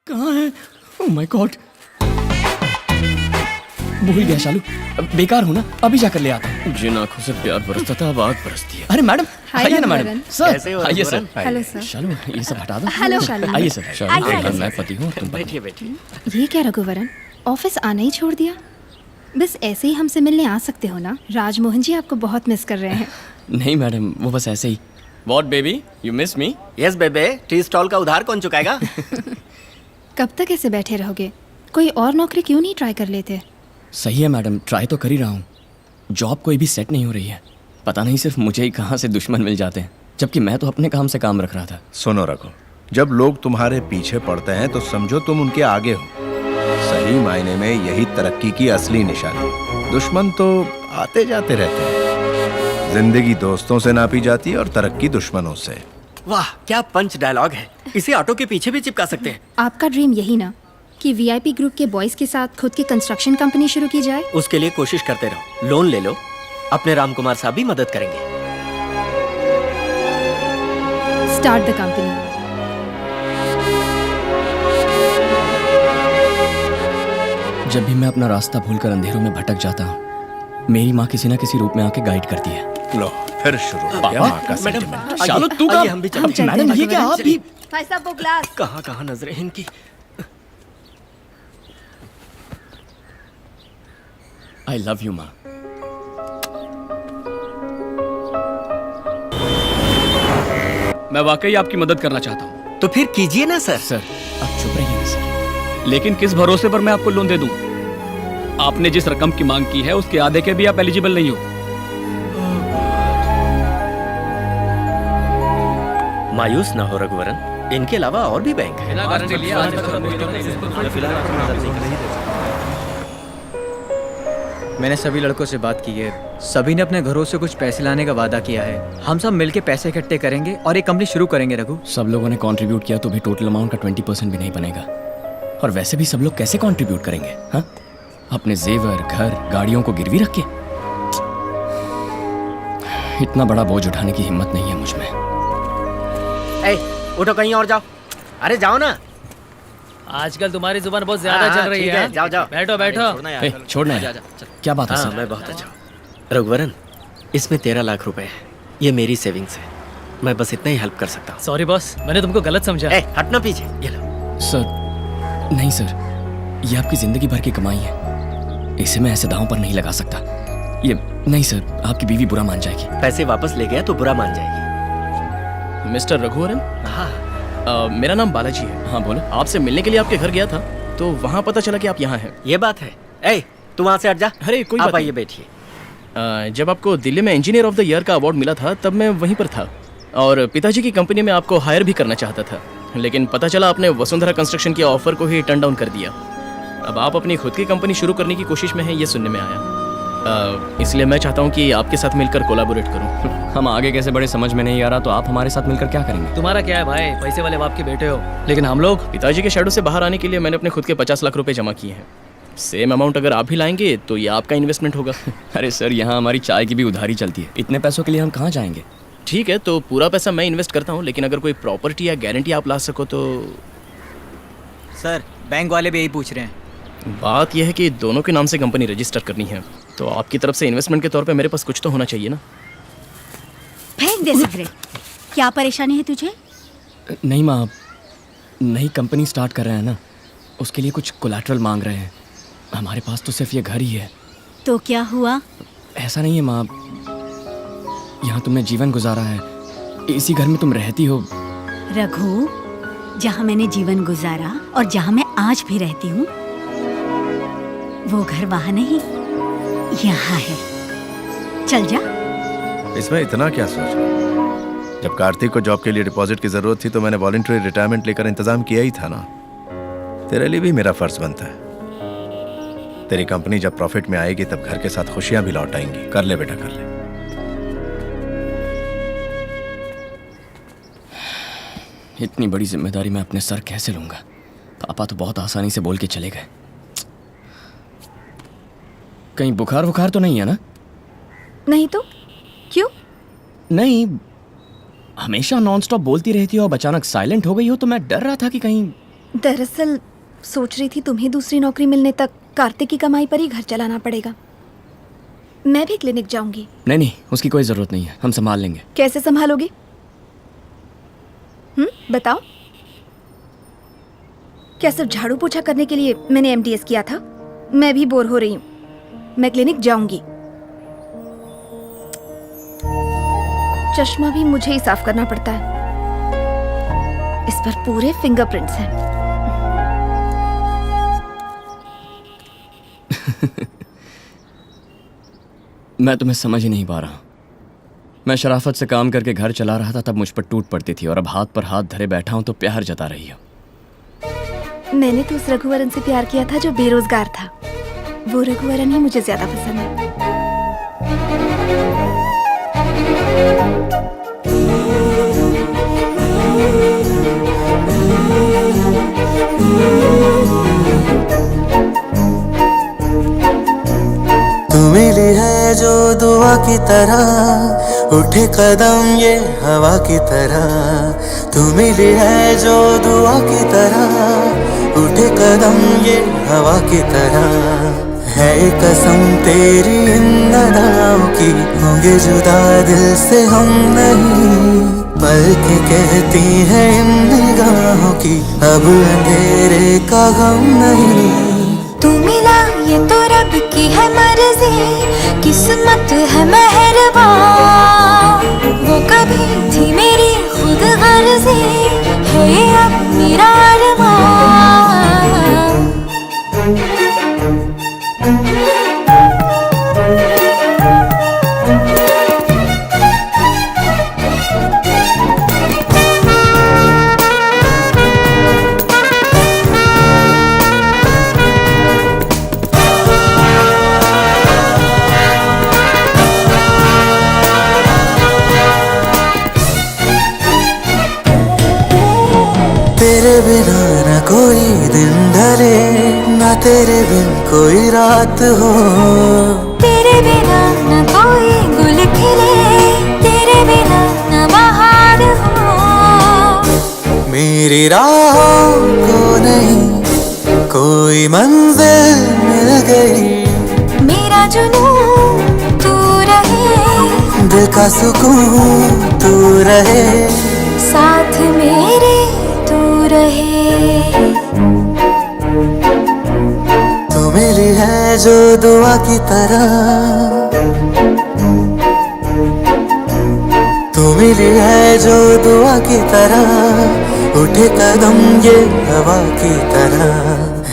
कहाँ है? Oh my God, भूल गया शालू। बेकार हूँ ना, अभी जाकर ले आता हूँ। जिन आंखों से प्यार बरसता था अब आग बरसती है। अरे मैडम आइए ना मैडम। सर आइए सर। Hello sir. शालू ये सब हटा दो। हेलो शालू। आइए सर। आइए, आइए, मैं पति हूँ, तुम बैठिए। ये क्या रघुवरन, ऑफिस आना ही छोड़ दिया? बस ऐसे ही हमसे मिलने आ सकते हो ना? राजमोहन जी आपको बहुत मिस कर रहे हैं। नहीं मैडम, वो बस ऐसे ही। What baby, you miss me? Yes बेबे, टी स्टॉल का उधार कौन चुकाएगा? कब तक ऐसे बैठे रहोगे? कोई और नौकरी क्यों नहीं ट्राई कर लेते? सही है मैडम, ट्राई तो कर ही रहा हूँ। जॉब कोई भी सेट नहीं हो रही है। पता नहीं सिर्फ मुझे ही कहाँ से दुश्मन मिल जाते हैं, जबकि मैं तो अपने काम से काम रख रहा था। सुनो रघु, जब लोग तुम्हारे पीछे पड़ते हैं तो समझो तुम उनके आगे हो। सही मायने में यही तरक्की की असली निशानी। दुश्मन तो आते जाते रहते हैं। जिंदगी दोस्तों से नापी जाती है और तरक्की दुश्मनों से। वाह क्या पंच डायलॉग है, इसे ऑटो के पीछे भी चिपका सकते हैं। आपका ड्रीम यही ना कि वीआईपी ग्रुप के बॉयज के साथ खुद की कंस्ट्रक्शन कंपनी शुरू की जाए? उसके लिए कोशिश करते रहो, लोन ले लो, अपने रामकुमार साहब भी मदद करेंगे। Start the company. जब भी मैं अपना रास्ता भूलकर अंधेरों में भटक जाता हूँ, मेरी माँ किसी न किसी रूप में आके गाइड करती है। लो फिर शुरू हो गया माँ का सेंटिमेंट। शालू तू आइए, हम भी चलते हैं। मैडम ये क्या आप भी? भाई साहब वो ग्लास। कहाँ कहाँ नजरें हैं इनकी। आई लव यू माँ। मैं वाकई आपकी मदद करना चाहता हूँ। तो फिर कीजिए ना सर। सर आप चुप रहिए ना सर। लेकिन किस भरोसे पर मैं आपको लोन दे दूँ? आपने जिस रकम की मांग की है उसके आधे के भी आप एलिजिबल नहीं हो। मायूस ना हो रघुवरन, इनके अलावा और भी बैंक है। मैंने सभी लड़कों से बात की है। सभी ने अपने घरों से कुछ पैसे लाने का वादा किया है। हम सब मिलके पैसे इकट्ठे करेंगे और एक कंपनी शुरू करेंगे। रघु, सब लोगों ने कंट्रीब्यूट किया तो भी टोटल अमाउंट का 20% भी नहीं बनेगा। और वैसे भी सब लोग कैसे कंट्रीब्यूट करेंगे? हाँ, अपने जेवर, घर, गाड़ियों को गिरवी रख के? इतना बड़ा बोझ उठाने की हिम्मत नहीं है मुझ में। उठो कहीं और जाओ। अरे जाओ ना। आजकल तुम्हारी जुबान बहुत ज्यादा चल रही ठीक है। जाओ जाओ। बैठो बैठो। छोड़ना है। क्या बात है हाँ सर? मैं बहुत अच्छा हूँ। रघुवरन, इसमें 13 लाख रुपए है। ये मेरी सेविंग्स है, मैं बस इतना ही हेल्प कर सकता हूँ। सॉरी बॉस, मैंने तुमको गलत समझा। हटना पीछे। ये लो। सर नहीं सर, ये आपकी जिंदगी भर की कमाई है, इसे मैं ऐसे दांव पर नहीं लगा सकता। ये नहीं सर, आपकी बीवी बुरा मान जाएगी। पैसे वापस ले गया तो बुरा मान जाएगी। मिस्टर रघुवरन, हाँ मेरा नाम बालाजी है। हाँ बोलो। आपसे मिलने के लिए आपके घर गया था तो वहाँ पता चला कि आप यहाँ हैं। ये बात है। तू वहाँ से हट जा। अरे कोई आप बात आइए नहीं। बैठिए। जब आपको दिल्ली में इंजीनियर ऑफ द ईयर का अवार्ड मिला था तब मैं वहीं पर था और पिताजी की कंपनी में आपको हायर भी करना चाहता था, लेकिन पता चला आपने वसुंधरा कंस्ट्रक्शन के ऑफर को ही टर्न डाउन कर दिया। अब आप अपनी खुद की कंपनी शुरू करने की कोशिश में हैं, ये सुनने में आया। इसलिए मैं चाहता हूँ कि आपके साथ मिलकर कोलैबोरेट करूँ। हम आगे कैसे बढ़े समझ में नहीं आ रहा, तो आप हमारे साथ मिलकर क्या करेंगे? तुम्हारा क्या है भाई, पैसे वाले बाप के बेटे हो, लेकिन हम लोग पिताजी के शैडो से बाहर आने के लिए मैंने अपने खुद के 50 लाख रुपए जमा किए हैं। सेम अमाउंट अगर आप भी लाएंगे तो ये आपका इन्वेस्टमेंट होगा। अरे सर, यहाँ हमारी चाय की भी उधारी चलती है, इतने पैसों के लिए हम कहाँ जाएंगे? ठीक है, तो पूरा पैसा मैं इन्वेस्ट करता हूँ, लेकिन अगर कोई प्रॉपर्टी या गारंटी आप ला सको तो। सर बैंक वाले भी यही पूछ रहे हैं। बात यह है कि दोनों के नाम से कंपनी रजिस्टर करनी है, तो आपकी तरफ से इन्वेस्टमेंट के तौर पे मेरे पास कुछ तो होना चाहिए ना। फेंक दे सगरे। क्या परेशानी है तुझे? नहीं माँ, नई कंपनी स्टार्ट कर रहे हैं ना, उसके लिए कुछ कोलैटरल मांग रहे हैं। हमारे पास तो सिर्फ ये घर ही है। तो क्या हुआ? ऐसा नहीं है माँ, यहाँ तुमने जीवन गुजारा है, इसी घर में तुम रहती हो। रघु, जहाँ मैंने जीवन गुजारा और जहाँ मैं आज भी रहती हूँ, वो घर वहाँ नहीं, यहाँ है। चल जा। इसमें इतना क्या सोच रहे हो? जब कार्तिक को जॉब के लिए डिपॉजिट की जरूरत थी तो मैंने वॉलंटरी रिटायरमेंट लेकर इंतजाम किया ही था ना। तेरे लिए भी मेरा फर्ज बनता है। तेरी कंपनी जब प्रॉफिट में आएगी तब घर के साथ खुशियां भी लौट आएंगी। कर ले बेटा, कर ले। इतनी बड़ी जिम्मेदारी मैं अपने सर कैसे लूंगा? पापा तो बहुत आसानी से बोल के चले गए। कहीं बुखार तो नहीं है ना? नहीं तो क्यों? नहीं, हमेशा नॉनस्टॉप बोलती रहती हो, अब अचानक साइलेंट हो गई हो तो मैं डर रहा था कि कहीं। दरअसल सोच रही थी तुम्हें दूसरी नौकरी मिलने तक कार्तिक की कमाई पर ही घर चलाना पड़ेगा। मैं भी क्लिनिक जाऊंगी। नहीं नहीं, उसकी कोई ज़रूरत नहीं है, हम संभाल लेंगे। कैसे संभालोगी? बताओ। क्या सिर्फ झाड़ू पोछा करने के लिए मैंने एमडीएस किया था? मैं भी बोर हो रही हूँ, मैं क्लिनिक जाऊंगी। चश्मा भी मुझे ही साफ करना पड़ता है, इस पर पूरे फिंगरप्रिंट्स हैं। मैं तुम्हें समझ ही नहीं पा रहा। मैं शराफत से काम करके घर चला रहा था, तब मुझ पर टूट पड़ती थी, और अब हाथ पर हाथ धरे बैठा हूं तो प्यार जता रही हो। मैंने तो उस रघुवरन से प्यार किया था जो बेरोजगार था। वो रघुवरन ही मुझे ज्यादा पसंद है। तू मिली है जो दुआ की तरह, उठे कदम ये हवा की तरह। तू मिली है जो दुआ की तरह, उठे कदम ये हवा की तरह। है कसम तेरी इन अदाओं की, होंगे जुदा दिल से हम नहीं। पल के कहती है इन निगाहों की, अब अंधेरे का गम नहीं। तू मिला ये तो रब की है मर्जी, किस्मत है मेहरबान। वो कभी थी मेरी खुद गर्जी, है ये अब मेरा अरमान। तेरे बिना न कोई दिन ढले, न तेरे बिन कोई रात हो। तेरे बिना न कोई गुल खिले, तेरे बिना न बहार हो। मेरी राहों को नहीं कोई मंजिल मिल गई। मेरा जुनून तू रहे, दिल का सुकून तू रहे, साथ मेरे तू रहे। तू मिली है जो दुआ की तरह, तू मिली है जो दुआ की तरह। उठे कदम ये हवा की तरह।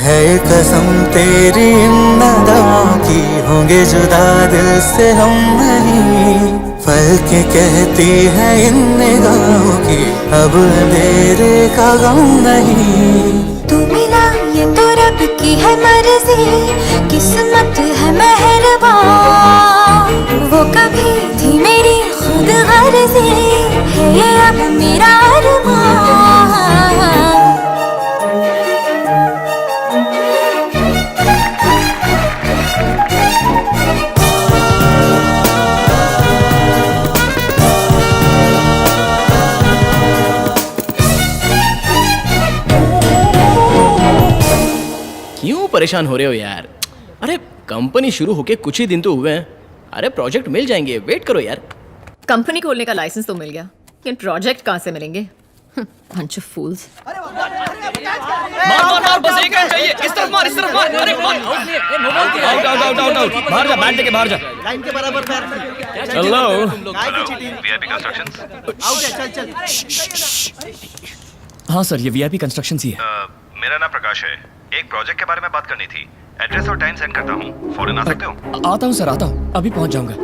है कसम तेरी इन अदाओं की, होंगे जुदा दिल से हम नहीं। पल के कहती है इन निगाहों की, अब अंधेरे का गम नहीं। तू मिला ये तो रब की है मर्जी, किस्मत है मेहरबान। वो कभी थी मेरी खुद गर्जी, है ये अब मेरा अरमान। क्यों परेशान हो रहे हो यार? अरे कंपनी शुरू होके कुछ ही दिन तो हुए हैं। अरे प्रोजेक्ट मिल जाएंगे, वेट करो यार। कंपनी खोलने का लाइसेंस तो मिल गया, लेकिन प्रोजेक्ट कहाँ से मिलेंगे? bunch of fools. मार मार मार, बस एक रन चाहिए। इस तरफ मार, इस तरफ मार। अरे मार। Out out out out. बाहर जा, बैट लेके बाहर जा। लाइन के बराबर पैर। Hello VIP constructions. आउट है, चल चल। हाँ सर, ये वीआईपी कंस्ट्रक्शन ही है। मेरा नाम प्रकाश है। एक प्रोजेक्ट के बारे में बात करनी थी। एड्रेस और टाइम सेंड करता हूँ, फौरन आ सकते हो? आता हूँ सर, आता हूँ, अभी पहुँच जाऊँगा।